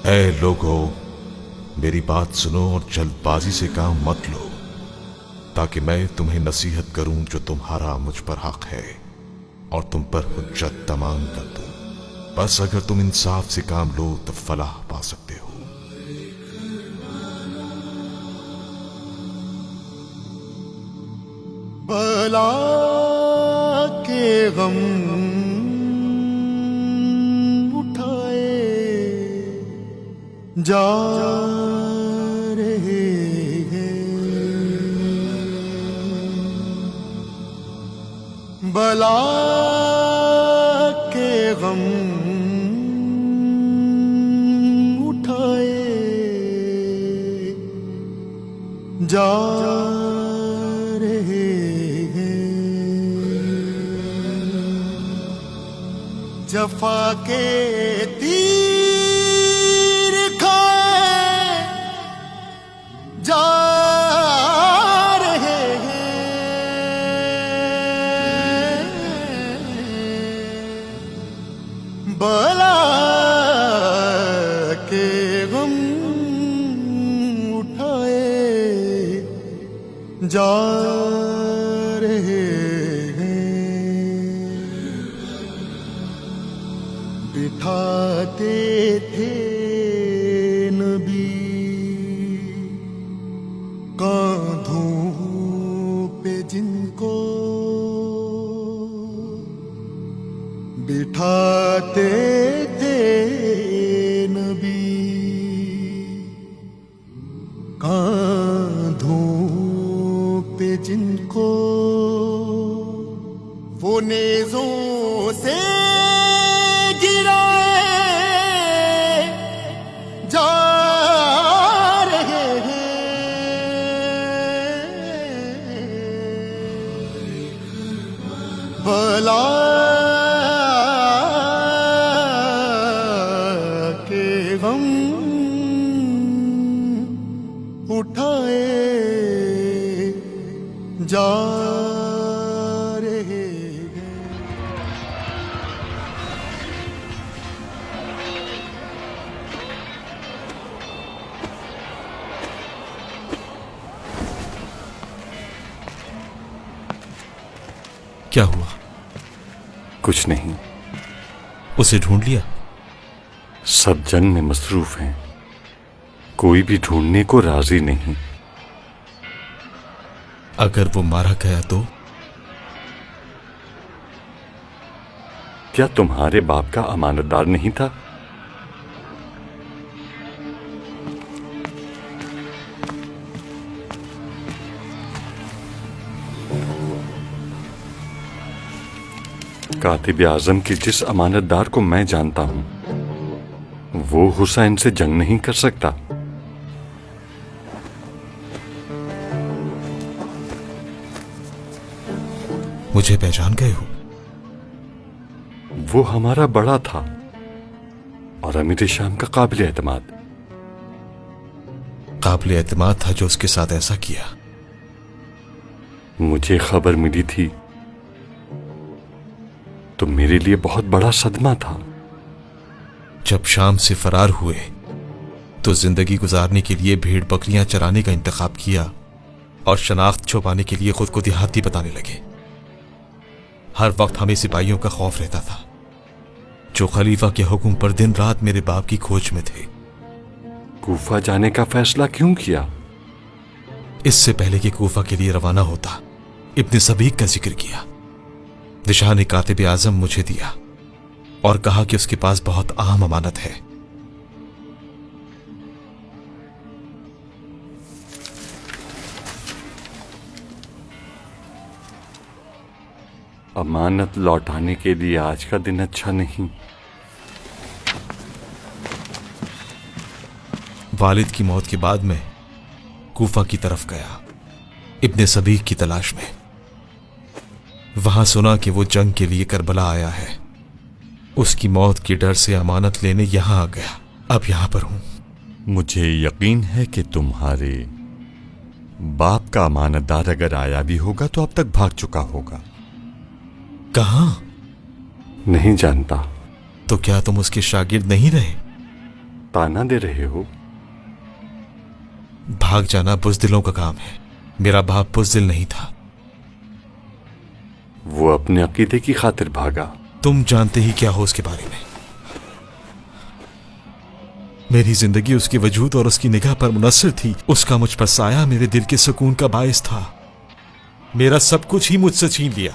اے لوگو، میری بات سنو اور جلدبازی سے کام مت لو، تاکہ میں تمہیں نصیحت کروں جو تمہارا مجھ پر حق ہے اور تم پر حجت تمام کر دوں۔ بس اگر تم انصاف سے کام لو تو فلاح پا سکتے ہو۔ بلا کے غم اٹھائے جا رہے ہیں، بلا کے غم اٹھائے جا رہے ہیں، جفا کے تیر کھائے جا رہے ہیں، بلا کے غم اٹھائے جا رہے ہیں، بٹھاتے تھے نبی کاندھوں پہ جن کو، بٹھاتے تھے نبی کاندھوں پہ جن کو، وہ نیزوں سے گرائے جا رہے ہیں، بلا کے غم اٹھائے جا رہے ہیں۔ کیا ہوا؟ کچھ نہیں، اسے ڈھونڈ لیا؟ سب جنگ میں مصروف ہیں، کوئی بھی ڈھونڈنے کو راضی نہیں۔ اگر وہ مارا گیا تو؟ کیا تمہارے باپ کا امانت دار نہیں تھا؟ کاتب اعظم کی جس امانت دار کو میں جانتا ہوں وہ حسین سے جنگ نہیں کر سکتا۔ مجھے پہچان گئے ہو؟ وہ ہمارا بڑا تھا اور امیر شام کا قابل اعتماد۔ قابل اعتماد تھا جو اس کے ساتھ ایسا کیا؟ مجھے خبر ملی تھی تو میرے لیے بہت بڑا صدمہ تھا۔ جب شام سے فرار ہوئے تو زندگی گزارنے کے لیے بھیڑ بکریاں چرانے کا انتخاب کیا اور شناخت چھپانے کے لیے خود کو دیہاتی بتانے لگے۔ ہر وقت ہمیں سپاہیوں کا خوف رہتا تھا جو خلیفہ کے حکم پر دن رات میرے باپ کی کھوج میں تھے۔ کوفہ جانے کا فیصلہ کیوں کیا؟ اس سے پہلے کہ کوفہ کے لیے روانہ ہوتا ابن سبیق کا ذکر کیا۔ دشاہ نے کاتب اعظم مجھے دیا اور کہا کہ اس کے پاس بہت اہم امانت ہے۔ امانت لوٹانے کے لیے آج کا دن اچھا نہیں۔ والد کی موت کے بعد میں کوفہ کی طرف گیا ابن سبیق کی تلاش میں۔ وہاں سنا کہ وہ جنگ کے لیے کربلا آیا ہے۔ اس کی موت کے ڈر سے امانت لینے یہاں آ گیا۔ اب یہاں پر ہوں۔ مجھے یقین ہے کہ تمہارے باپ کا امانت دار اگر آیا بھی ہوگا تو اب تک بھاگ چکا ہوگا۔ کہاں؟ نہیں جانتا۔ تو کیا تم اس کے شاگرد نہیں رہے؟ ताना दे रहे हो? भाग जाना बुज़दिलों का काम है। मेरा बाप बुज़दिल नहीं था। वो अपने अकीदे की खातिर भागा। तुम जानते ही क्या हो उसके बारे में। मेरी जिंदगी उसकी वजूद और उसकी निगाह पर मुनस्सिर थी। उसका मुझ पर साया मेरे दिल के सुकून का बायस था। मेरा सब कुछ ही मुझसे छीन लिया।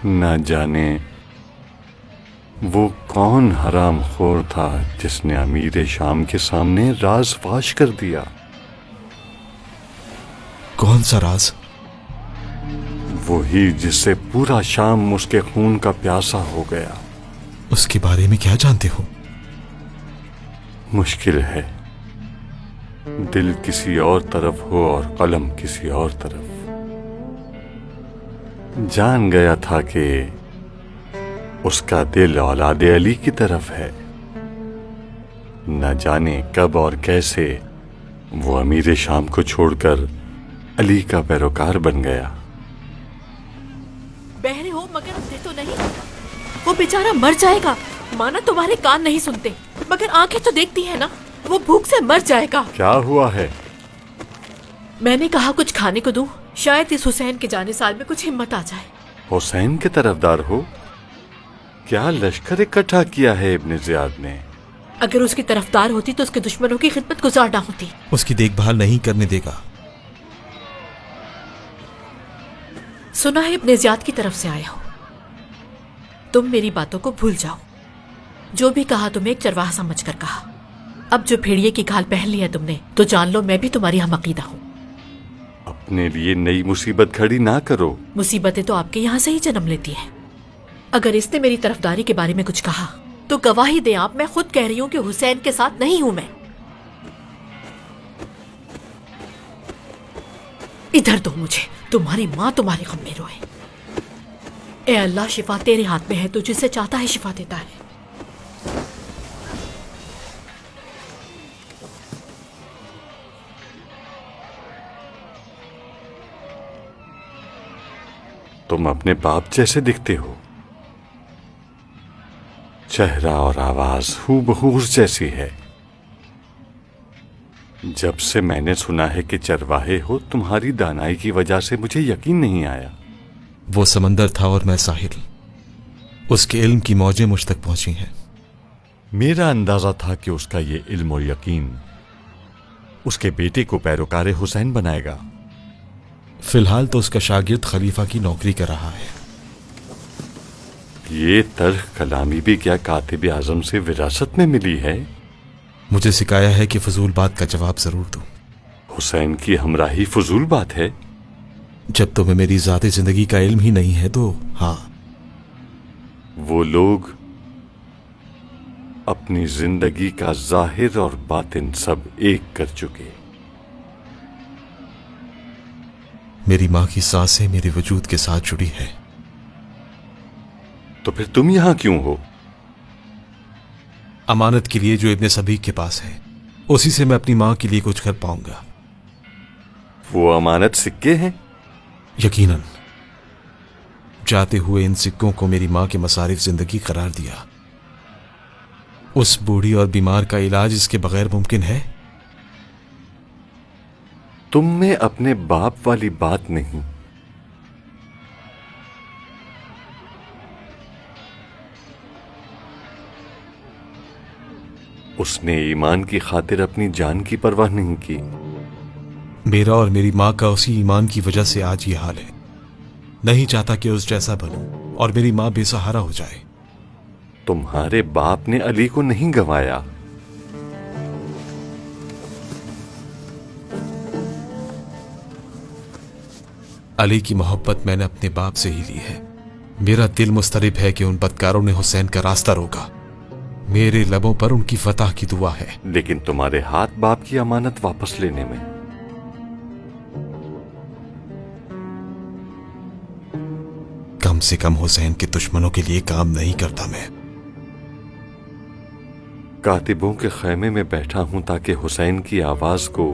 न जाने वो कौन हराम खोर था जिसने अमीर शाम के सामने राज फाश कर दिया। कौन सा राज? वही जिससे पूरा शाम उसके खून का प्यासा हो गया। उसके बारे में क्या जानते हो? मुश्किल है। दिल किसी और तरफ हो और कलम किसी और तरफ। जान गया था कि उसका दिल औलादे अली की तरफ है। न जाने कब और कैसे वो अमीर शाम को छोड़कर अली का पैरोकार बन गया। बहरे हो मगर अंधे तो नहीं। वो बेचारा मर जाएगा। माना तुम्हारे कान नहीं सुनते मगर आंखें तो देखती है ना। वो भूख से मर जाएगा। क्या हुआ है? मैंने कहा कुछ खाने को दूं, शायद इस हुसैन के जाने साल में कुछ हिम्मत आ जाए। हुसैन के तरफदार हो? क्या लश्कर इकट्ठा किया है इब्ने ज़ियाद ने? अगर उसकी तरफदार होती तो उसके दुश्मनों की खिदमत गुजारना होती। उसकी देखभाल नहीं करने देगा। सुना है इब्ने ज़ियाद की तरफ से आया हो। तुम मेरी बातों को भूल जाओ। जो भी कहा तुम्हें एक चरवाहा समझकर कहा। अब जो भेड़िए की घाल पहन ली है तुमने तो जान लो मैं भी तुम्हारी हम अकीदा हूँ। अपने लिए नई मुसीबत खड़ी ना करो। मुसीबतें तो आपके यहाँ से ही जन्म लेती हैं। अगर इसने मेरी तरफदारी के बारे में कुछ कहा तो गवाही दें आप। मैं खुद कह रही हूँ कि हुसैन के साथ नहीं हूं मैं। इधर दो मुझे। तुम्हारी माँ तुम्हारे गम में रोए। ए अल्लाह, शिफा तेरे हाथ में है। तू जिसे चाहता है शिफा देता है। तुम अपने बाप जैसे दिखते हो। चेहरा और आवाज हूबहू उस जैसी है। जब से मैंने सुना है कि चरवाहे हो, तुम्हारी दानाई की वजह से मुझे यकीन नहीं आया। वो समंदर था और मैं साहिल। उसके इल्म की मौजें मुझ तक पहुंची हैं। मेरा अंदाजा था कि उसका ये इल्म और यकीन उसके बेटे को पैरोकार हुसैन बनाएगा। फिलहाल तो उसका शागिर्द खलीफा की नौकरी कर रहा है। ये तर्क कलामी भी क्या कातिब आजम से विरासत में मिली है? मुझे सिखाया है कि फजूल बात का जवाब जरूर दूं। हुसैन की हमराही फजूल बात है? जब तुम्हें मेरी ज़ाती जिंदगी का इल्म ही नहीं है तो हाँ। वो लोग अपनी जिंदगी का जाहिर और बातिन सब एक कर चुके। मेरी माँ की सांसें मेरे वजूद के साथ जुड़ी है। तो फिर तुम यहां क्यों हो? अमानत के लिए जो इब्ने सबीक के पास है, उसी से मैं अपनी माँ के लिए कुछ कर पाऊंगा। वो अमानत सिक्के हैं? यकीनन। जाते हुए इन सिक्कों को मेरी माँ के मसारिफ जिंदगी करार दिया। उस बूढ़ी और बीमार का इलाज इसके बगैर मुमकिन है? तुम में अपने बाप वाली बात नहीं। उसने ईमान की खातिर अपनी जान की परवाह नहीं की। मेरा और मेरी माँ का उसी ईमान की वजह से आज ये हाल है। नहीं चाहता कि उस जैसा बनूं और मेरी माँ बेसहारा हो जाए। तुम्हारे बाप ने अली को नहीं गंवाया। अली की मोहब्बत मैंने अपने बाप से ही ली है। मेरा दिल मुस्तरिब है कि उन बदकारों ने हुसैन का रास्ता रोका। मेरे लबों पर उनकी फतह की दुआ है। लेकिन तुम्हारे हाथ बाप की अमानत वापस लेने में। कम से कम हुसैन के दुश्मनों के लिए काम नहीं करता मैं। कातिबों के खैमे में बैठा हूं ताकि हुसैन की आवाज को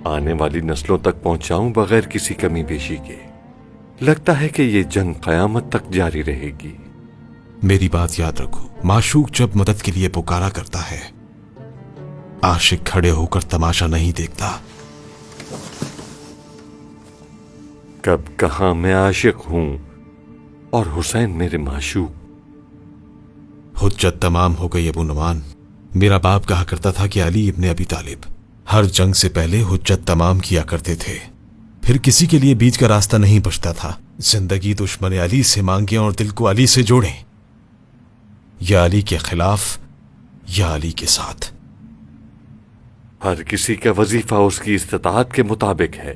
आने वाली नस्लों तक पहुंचाऊं बगैर किसी कमी पेशी के। लगता है कि ये जंग कयामत तक जारी रहेगी। मेरी बात याद रखो, माशूक जब मदद के लिए पुकारा करता है, आशिक खड़े होकर तमाशा नहीं देखता। कब कहा मैं आशिक हूं और हुसैन मेरे माशूक। हुज्जत तमाम हो गई अबू नुमान। मेरा बाप कहा करता था कि अली इब्ने अबी तालिब हर जंग से पहले हुज्जत तमाम किया करते थे, फिर किसी के लिए बीच का रास्ता नहीं बचता था। जिंदगी दुश्मन अली से मांगे और दिल को अली से जोड़ें, या अली के खिलाफ या अली के साथ। हर किसी का वजीफा उसकी इस्तिताअत के मुताबिक है।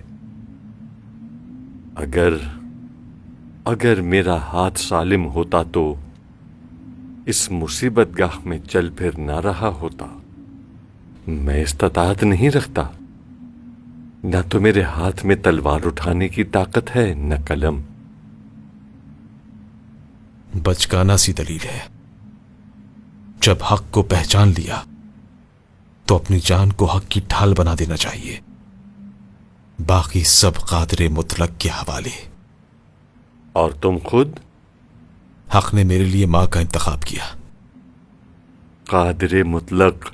अगर मेरा हाथ सालिम होता तो इस मुसीबत गाह में चल फिर ना रहा होता। मैं इस्तिताअत नहीं रखता, न तो मेरे हाथ में तलवार उठाने की ताकत है न कलम। बचकाना सी दलील है। जब हक को पहचान लिया तो अपनी जान को हक की ढाल बना देना चाहिए, बाकी सब कादरे मुतलक के हवाले। और तुम खुद? हक ने मेरे लिए मां का इंतखाब किया। कादरे मुतलक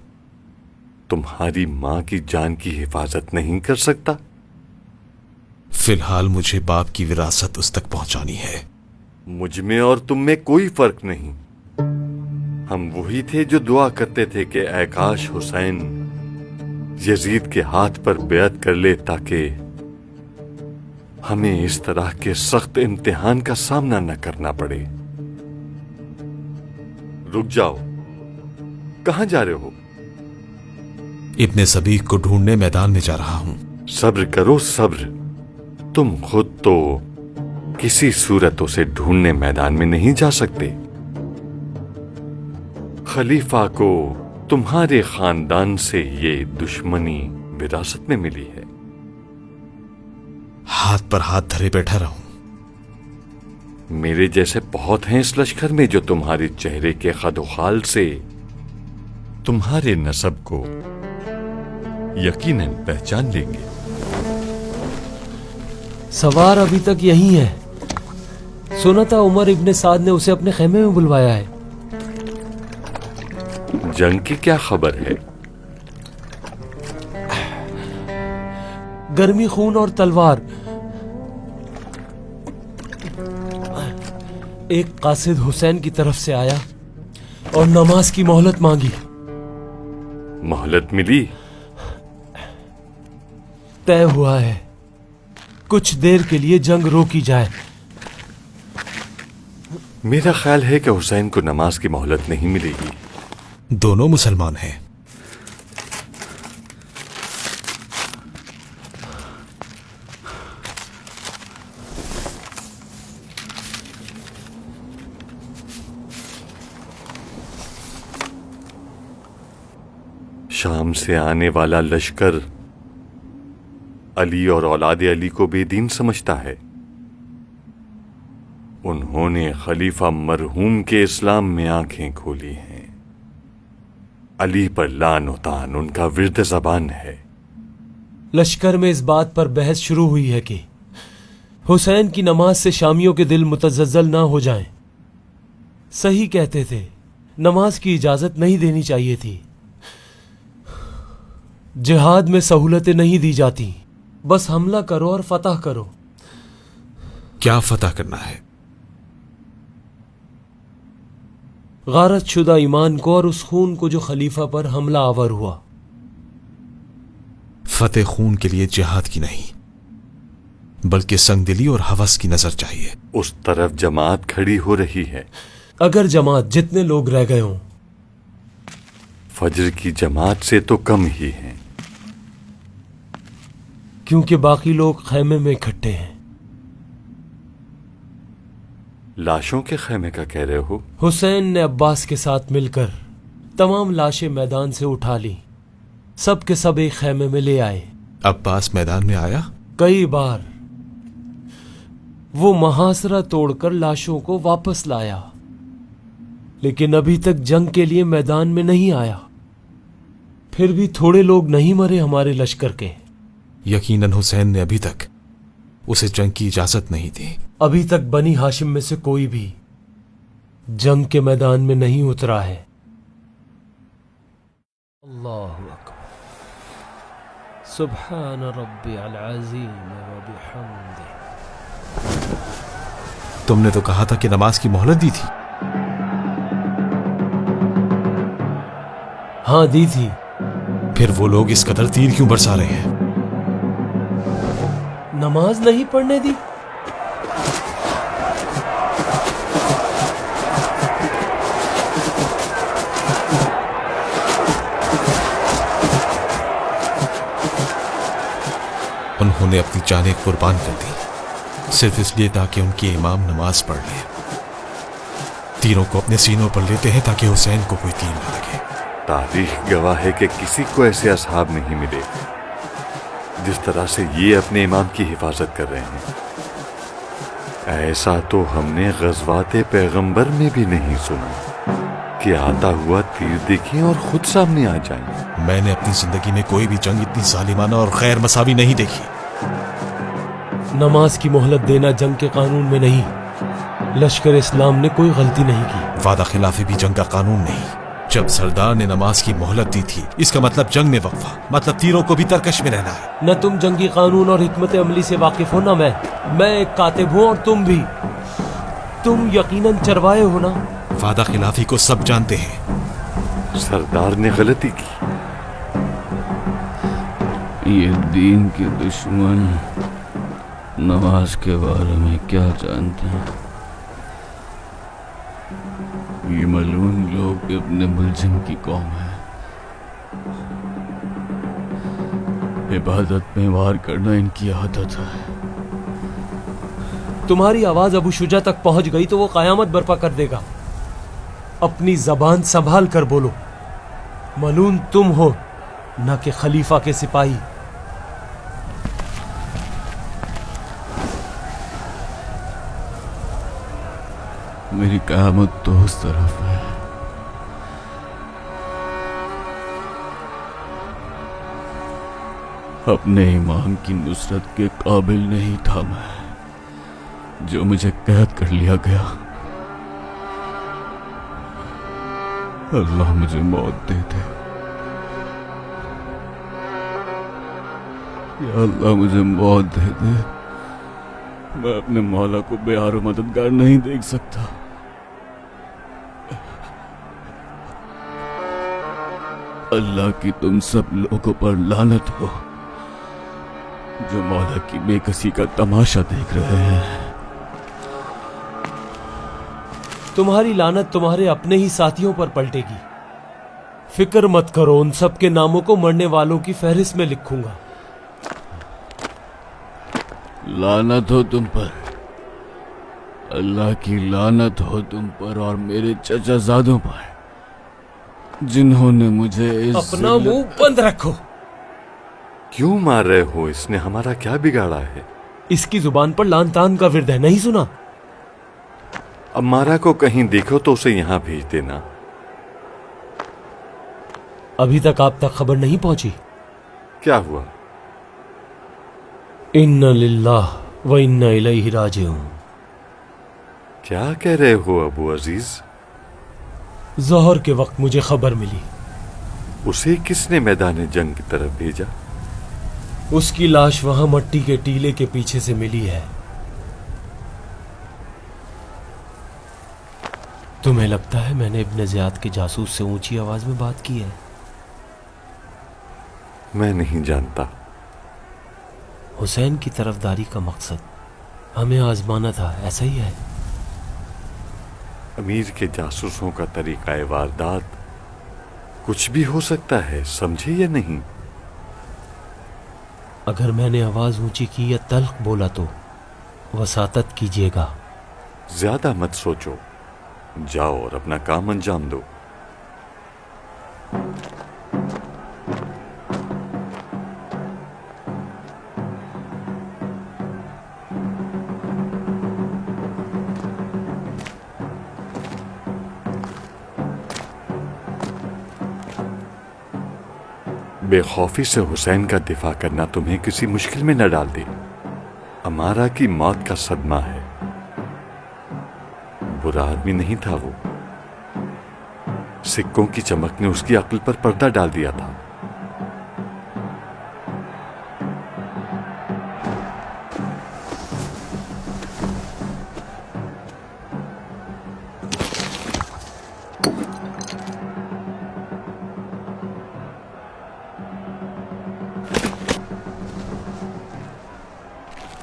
तुम्हारी मां की जान की हिफाजत नहीं कर सकता? फिलहाल मुझे बाप की विरासत उस तक पहुंचानी है। मुझ में और तुम में कोई फर्क नहीं। हम वही थे जो दुआ करते थे कि ऐ काश हुसैन यजीद के हाथ पर बेअत कर ले, ताकि हमें इस तरह के सख्त इम्तिहान का सामना न करना पड़े। रुक जाओ, कहां जा रहे हो? इब्ने सबीक को ढूंढने मैदान में जा रहा हूं। सब्र करो, सब्र। तुम खुद तो किसी सूरत उसे ढूंढने मैदान में नहीं जा सकते। खलीफा को तुम्हारे खानदान से ये दुश्मनी विरासत में मिली है। हाथ पर हाथ धरे बैठा रहूं। मेरे जैसे बहुत हैं इस लश्कर में जो तुम्हारे चेहरे के खदोखाल से तुम्हारे नसब को यकीनन पहचान लेंगे। सवार अभी तक यहीं है। सुना था उमर इब्ने साद ने उसे अपने खेमे में बुलवाया है। जंग की क्या खबर है? गर्मी खून और तलवार। एक कासिद हुसैन की तरफ से आया और नमाज की मोहलत मांगी। मोहलत मिली? तय हुआ है कुछ देर के लिए जंग रोकी जाए। मेरा ख्याल है कि हुसैन को नमाज की मोहलत नहीं मिलेगी। दोनों मुसलमान हैं। शाम से आने वाला लश्कर अली और औलाद अली को बेदीन समझता है। उन्होंने खलीफा मरहूम के इस्लाम में आंखें खोली हैं। अली पर लान व तान उनका विर्द ज़बान है। लश्कर में इस बात पर बहस शुरू हुई है कि हुसैन की नमाज से शामियों के दिल मुतज़्ज़ल ना हो जाएं। सही कहते थे, नमाज की इजाजत नहीं देनी चाहिए थी। जिहाद में सहूलतें नहीं दी जाती, बस हमला करो और फतह करो। क्या फतह करना है? गारत शुदा ईमान को और उस खून को जो खलीफा पर हमला आवर हुआ। फतेह खून के लिए जिहाद की नहीं, बल्कि संगदिली और हवस की नजर चाहिए। उस तरफ जमात खड़ी हो रही है। अगर जमात जितने लोग रह गए हों, फजर की जमात से तो कम ही हैं, क्योंकि बाकी लोग खैमे में इकट्ठे हैं। लाशों के खैमे का कह रहे हो? हुसैन ने अब्बास के साथ मिलकर तमाम लाशें मैदान से उठा ली, सब के सब एक खैमे में ले आए। अब्बास मैदान में आया? कई बार वो महासरा तोड़कर लाशों को वापस लाया, लेकिन अभी तक जंग के लिए मैदान में नहीं आया। फिर भी थोड़े लोग नहीं मरे हमारे लश्कर के। यकीनन हुसैन ने अभी तक उसे जंग की इजाजत नहीं दी। अभी तक बनी हाशिम में से कोई भी जंग के मैदान में नहीं उतरा है। अल्लाहु अकबर, सुब्हान रब्बियल अज़ीम व बिहम्दिही। तुमने तो कहा था कि नमाज की मोहलत दी थी। हाँ दी थी। फिर वो लोग इस कदर तीर क्यों बरसा रहे हैं? नमाज नहीं पढ़ने दी? उन्होंने अपनी जानें कुर्बान कर दी सिर्फ इसलिए ताकि उनके इमाम नमाज पढ़ लें। तीरों को अपने सीनों पर लेते हैं ताकि हुसैन को कोई तीर न लगे। तारीख गवाह है कि किसी को ऐसे असहाब नहीं मिले जिस तरह से ये अपने इमाम की हिफाजत कर रहे हैं। ऐसा तो हमने ग़ज़वात पैगंबर में भी नहीं सुना कि आता हुआ तीर देखें और खुद सामने आ जाएं। मैंने अपनी जिंदगी में कोई भी जंग इतनी जालिमाना और खैर मसावी नहीं देखी। नमाज की मोहलत देना जंग के कानून में नहीं। लश्कर इस्लाम ने कोई गलती नहीं की। वादा खिलाफी भी जंग का कानून नहीं। जब सरदार ने नमाज की मोहलत दी थी इसका मतलब जंग में वक्फा, मतलब तीरों को भी तरकश में रहना है। न तुम जंगी कानून और हिकमत अमली से वाकिफ हो न मैं एक कातिब हूं और तुम भी। तुम यकीनन चरवाए हो ना। वादा खिलाफी को सब जानते हैं। सरदार ने गलती की। ये दीन के दुश्मन नमाज के बारे में क्या जानते हैं? ये मलून लोग अपने मुलजिम की कौम है। इबादत में वार करना इनकी आदत है। तुम्हारी आवाज अबू शुजा तक पहुंच गई तो वो कयामत बर्पा कर देगा। अपनी जबान संभाल कर बोलो। मलून तुम हो न कि खलीफा के सिपाही। मेरी क़यामत तो उस तरफ है। अपने इमाम की नुसरत के काबिल नहीं था मैं, जो मुझे कैद कर लिया गया। अल्लाह मुझे मौत दे दे। या अल्लाह मुझे मौत दे दे। मैं अपने मौला को बेहार मददगार नहीं देख सकता। अल्लाह की तुम सब लोगों पर लानत हो जो मौला की बेकसी का तमाशा देख रहे हैं। तुम्हारी लानत तुम्हारे अपने ही साथियों पर पलटेगी। फिक्र मत करो, उन सब के नामों को मरने वालों की फहरिस्त में लिखूंगा। लानत हो तुम पर, अल्लाह की लानत हो तुम पर और मेरे चचाजादों पर जिन्होंने मुझे अपना मुंह बंद रखो। क्यों मार रहे हो? इसने हमारा क्या बिगाड़ा है? इसकी जुबान पर लान तान का विर्द है, नहीं सुना? अम्मारा को कहीं देखो तो उसे यहां भेज देना। अभी तक आप तक खबर नहीं पहुंची? क्या हुआ? इन्ना लिल्लाह व इन्ना इलैहि राजिऊन। क्या कह रहे हो अबू अजीज? ज़ोहर के वक्त मुझे खबर मिली। उसे किसने मैदान जंग की तरफ भेजा? उसकी लाश वहां मट्टी के टीले के पीछे से मिली है। तुम्हें लगता है मैंने इब्न ज़ियाद के जासूस से ऊंची आवाज में बात की है? मैं नहीं जानता। हुसैन की तरफदारी का मकसद हमें आजमाना था, ऐसा ही है। अमीर के जासूसों का तरीका वारदात कुछ भी हो सकता है, समझे या नहीं? अगर मैंने आवाज ऊंची की या तल्ख बोला तो वसातत कीजिएगा। ज्यादा मत सोचो, जाओ और अपना काम अंजाम दो। बेखौफी से हुसैन का दिफा करना तुम्हें किसी मुश्किल में न डाल दे। हमारा की मौत का सदमा है। बुरा आदमी नहीं था वो। सिक्कों की चमक ने उसकी अक्ल पर पर्दा डाल दिया था।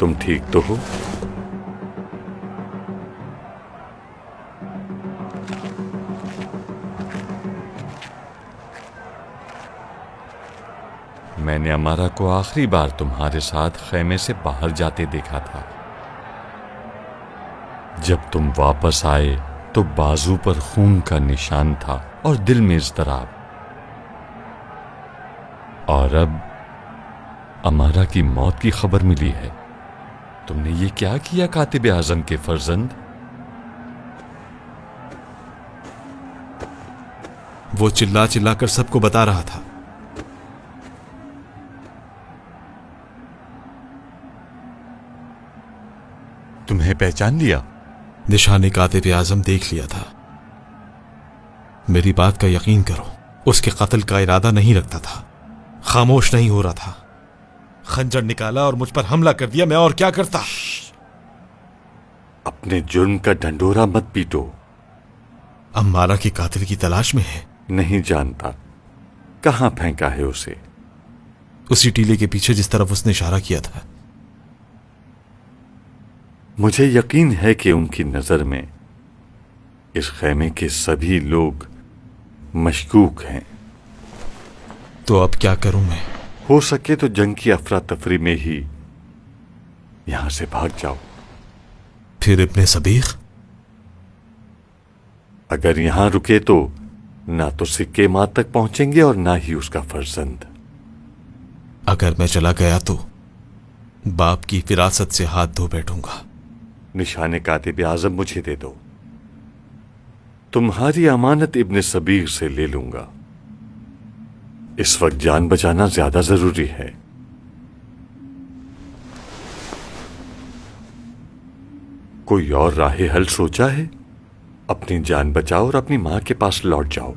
तुम ठीक तो हो? मैंने अमारा को आखिरी बार तुम्हारे साथ खैमे से बाहर जाते देखा था। जब तुम वापस आए तो बाजू पर खून का निशान था और दिल में इज़्तिराब। और अब अमारा की मौत की खबर मिली है। तुमने ये क्या किया कातिब आजम के फर्जंद? वो चिल्ला चिल्ला कर सबको बता रहा था। तुम्हें पहचान लिया? निशाने कातिब आजम देख लिया था। मेरी बात का यकीन करो, उसके कत्ल का इरादा नहीं रखता था, खामोश नहीं हो रहा था। खंजर निकाला और मुझ पर हमला कर दिया। मैं और क्या करता? अपने जुर्म का ढंढोरा मत पीटो। अम्मारा की कातिल की तलाश में है। नहीं जानता कहां फेंका है उसे। उसी टीले के पीछे जिस तरफ उसने इशारा किया था। मुझे यकीन है कि उनकी नजर में इस खैमे के सभी लोग मशकूक हैं। तो अब क्या करूं मैं? हो सके तो जंग की अफरा तफरी में ही यहां से भाग जाओ। फिर इब्ने सबीग? अगर यहां रुके तो ना तो सिक्के मां तक पहुंचेंगे और ना ही उसका फर्जंद। अगर मैं चला गया तो बाप की विरासत से हाथ धो बैठूंगा। निशाने कातिब आजम मुझे दे दो। तुम्हारी अमानत इब्ने सबीग से ले लूंगा। इस वक्त जान बचाना ज्यादा जरूरी है। कोई और राह हल सोचा है? अपनी जान बचाओ और अपनी मां के पास लौट जाओ।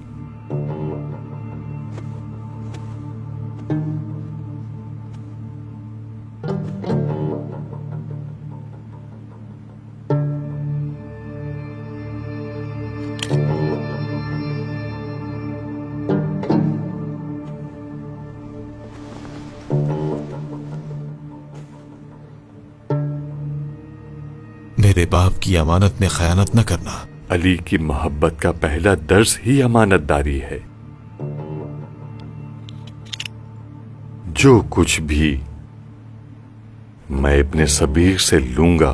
मेरे बाप की अमानत में खयानत न करना। अली की मोहब्बत का पहला दर्स ही अमानतदारी है। जो कुछ भी मैं अपने सबीग से लूंगा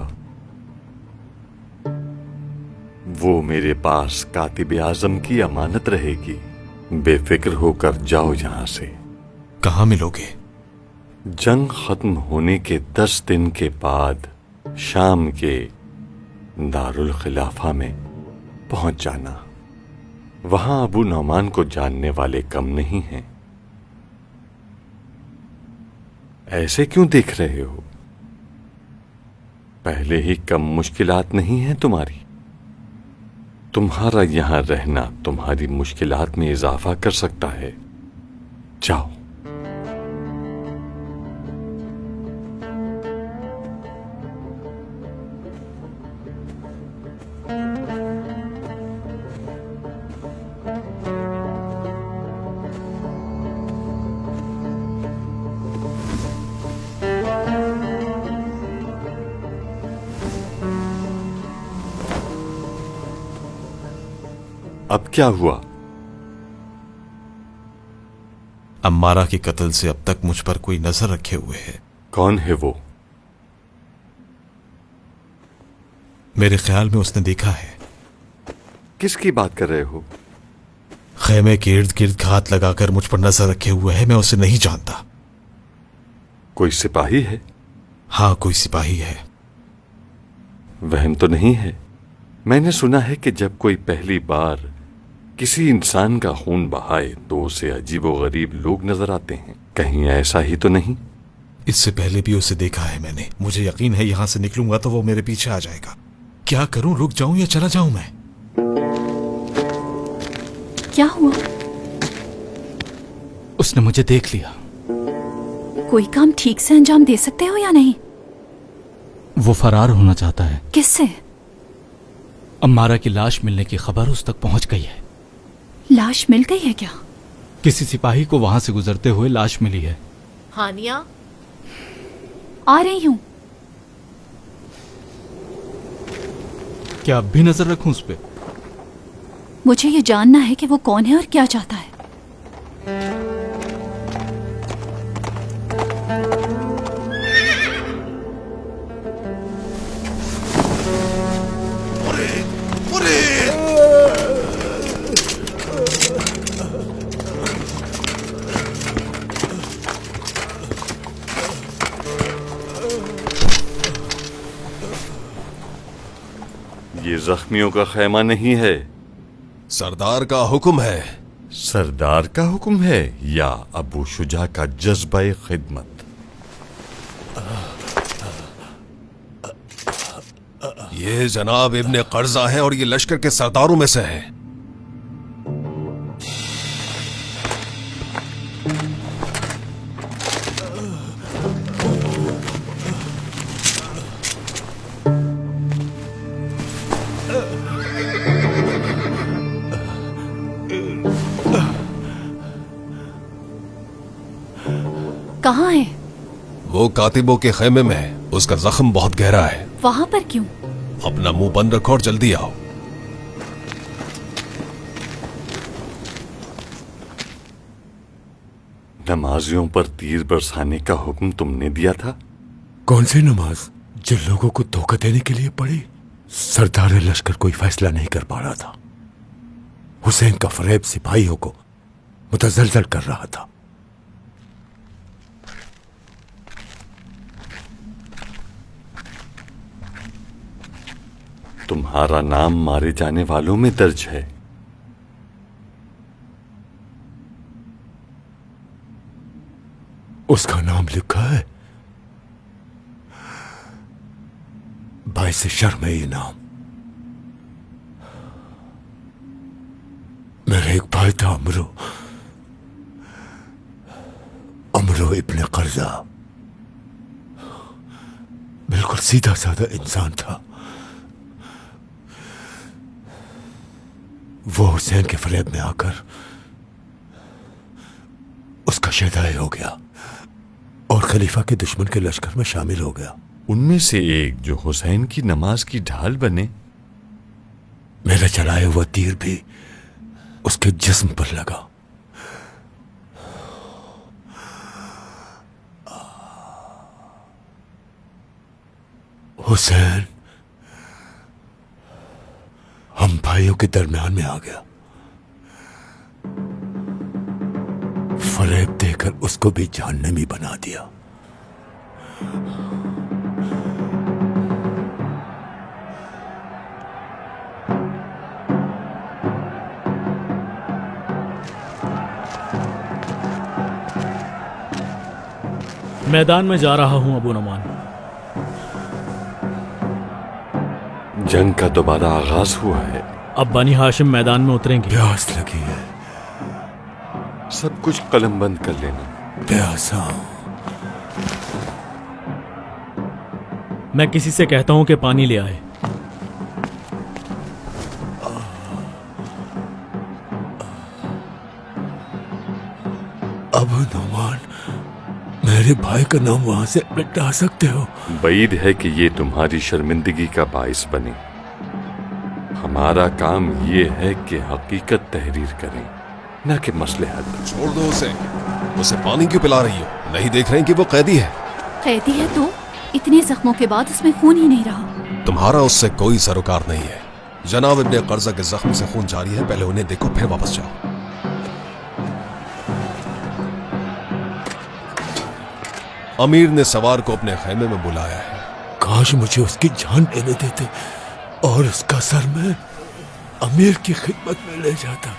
वो मेरे पास कातिब आजम की अमानत रहेगी। बेफिक्र होकर जाओ यहां से। कहां मिलोगे? जंग खत्म होने के 10 दिन के बाद शाम के दारुल खिलाफा में पहुंच जाना। वहां अबू नौमान को जानने वाले कम नहीं हैं। ऐसे क्यों देख रहे हो? पहले ही कम मुश्किलात नहीं हैं तुम्हारी। तुम्हारा यहां रहना तुम्हारी मुश्किलात में इजाफा कर सकता है। जाओ। अब क्या हुआ? अम्मारा के कत्ल से अब तक मुझ पर कोई नजर रखे हुए है। कौन है वो? मेरे ख्याल में उसने देखा है। किसकी बात कर रहे हो? खैमे के इर्द गिर्द घात लगाकर मुझ पर नजर रखे हुए है। मैं उसे नहीं जानता। कोई सिपाही है? हाँ, कोई सिपाही है। वहम तो नहीं है? मैंने सुना है कि जब कोई पहली बार किसी इंसान का खून बहाए तो उसे अजीबो गरीब लोग नजर आते हैं। कहीं ऐसा ही तो नहीं? اس سے پہلے بھی اسے دیکھا ہے میں نے. مجھے یقین ہے یہاں سے نکلوں گا تو وہ میرے پیچھے آ جائے گا. کیا کروں, رک جاؤں یا چلا جاؤں میں؟ کیا ہوا؟ اس نے مجھے دیکھ لیا. کوئی کام ٹھیک سے انجام دے سکتے ہو یا نہیں؟ وہ فرار ہونا چاہتا ہے. کس سے؟ امارہ کی لاش ملنے کی خبر اس تک پہنچ گئی ہے. لاش مل گئی ہے کیا؟ کسی سپاہی کو وہاں سے گزرتے ہوئے لاش ملی ہے. ہانیہ آ رہی ہوں. کیا اب بھی نظر رکھوں اس پہ؟ مجھے یہ جاننا ہے کہ وہ کون ہے اور کیا چاہتا ہے. یہ زخمیوں کا خیمہ نہیں ہے. سردار کا حکم ہے. سردار کا حکم ہے یا ابو شجاع کا جذبہ خدمت؟ یہ جناب ابن قرظہ ہیں اور یہ لشکر کے سرداروں میں سے ہیں. کہاں ہے؟ وہ کاتبوں کے خیمے میں ہے. اس کا زخم بہت گہرا ہے. وہاں پر کیوں؟ اپنا منہ بند رکھو اور جلدی آؤ. نمازیوں پر تیر برسانے کا حکم تم نے دیا تھا. کون سی نماز جن لوگوں کو دھوکہ دینے کے لیے پڑی؟ سردار لشکر کوئی فیصلہ نہیں کر پا رہا تھا. حسین کا فریب سپاہیوں کو متزلزل کر رہا تھا. تمہارا نام مارے جانے والوں میں درج ہے. اس کا نام لکھا ہے. باعث شرم ہے یہ نام. میرا ایک بھائی تھا امرو ابن قرظہ. بالکل سیدھا سادہ انسان تھا. وہ حسین کے فریب میں آ کر اس کا شیدائی ہو گیا اور خلیفہ کے دشمن کے لشکر میں شامل ہو گیا. ان میں سے ایک جو حسین کی نماز کی ڈھال بنے. میرا چلایا ہوا تیر بھی اس کے جسم پر لگا. حسین ہم بھائیوں کے درمیان میں آ گیا. فریب دے کر اس کو بھی جہنمی بنا دیا. میدان میں جا رہا ہوں ابو نعمان. جنگ کا دوبارہ آغاز ہوا ہے. اب بنی ہاشم میدان میں اتریں گے. پیاس لگی ہے. سب کچھ قلم بند کر لینا. پیاسا ہوں. میں کسی سے کہتا ہوں کہ پانی لے آئے. ابو نعمان میرے بھائی کا نام وہاں سے مٹا سکتے ہو؟ بعید ہے کہ یہ تمہاری شرمندگی کا باعث بنے. ہمارا کام یہ ہے کہ حقیقت تحریر کریں نہ کہ مسئلے حل. چھوڑ دو اسے پانی کیوں پلا رہی ہو؟ نہیں دیکھ رہے ہیں کہ وہ قیدی ہے؟ قیدی ہے تو اتنے زخموں کے بعد اس میں خون ہی نہیں رہا. تمہارا اس سے کوئی سروکار نہیں ہے. جناب ابن قرظہ کے زخم سے خون جاری ہے. پہلے انہیں دیکھو پھر واپس جاؤ. امیر نے سوار کو اپنے خیمے میں بلایا ہے. کاش مجھے اس کی جان دینے دیتے اور اس کا سر میں امیر کی خدمت میں لے جاتا.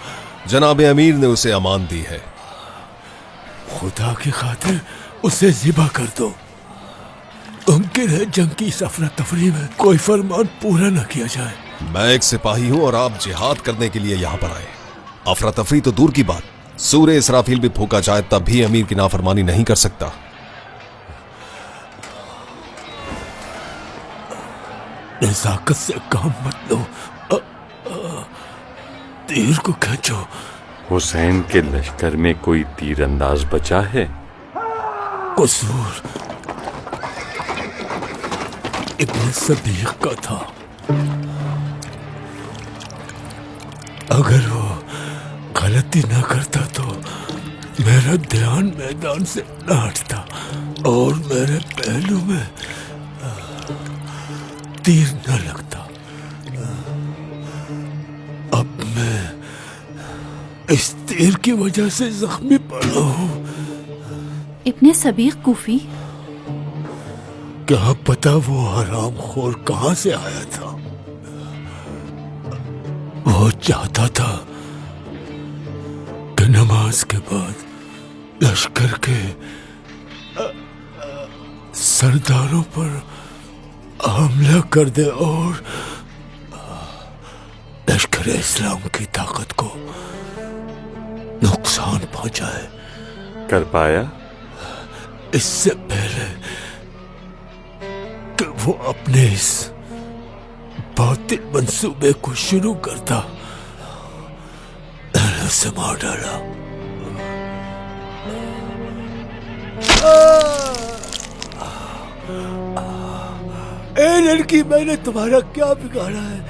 جناب امیر نے اسے امان دی ہے. خدا کی خاطر उसे ज़िबा कर दो। मुमकिन है जंग की इस अफरा तफरी में कोई फरमान पूरा न किया जाए। मैं एक सिपाही हूं और आप जिहाद करने के लिए यहाँ पर आए। अफरा तफरी तो दूर की बात, सूरे इसराफील भी फूका जाए तब भी अमीर की नाफरमानी नहीं कर सकता। नजाकत से काम मत लो, तीर को खींचो। हुसैन के लश्कर में कोई तीरंदाज बचा है? कसूर इब्न सदीक का था। अगर वो गलती न करता तो मेरा ध्यान मैदान से न हटता और मेरे पहलू में तीर न लगता। अब मैं इस तीर की वजह से जख्मी पड़ा हूं। इब्ने सबीक कूफी, क्या पता वो हराम खोर कहां से आया था। वो चाहता था कि नमाज के बाद लश्कर के सरदारों पर हमला कर दे और लश्कर इस्लाम की ताकत को नुकसान पहुंचाए। कर पाया? इससे पहले कि वो अपने इस बातिल मंसूबे को शुरू करता, मैंने उसे मार डाला। ए लड़की, मैंने तुम्हारा क्या बिगाड़ा है?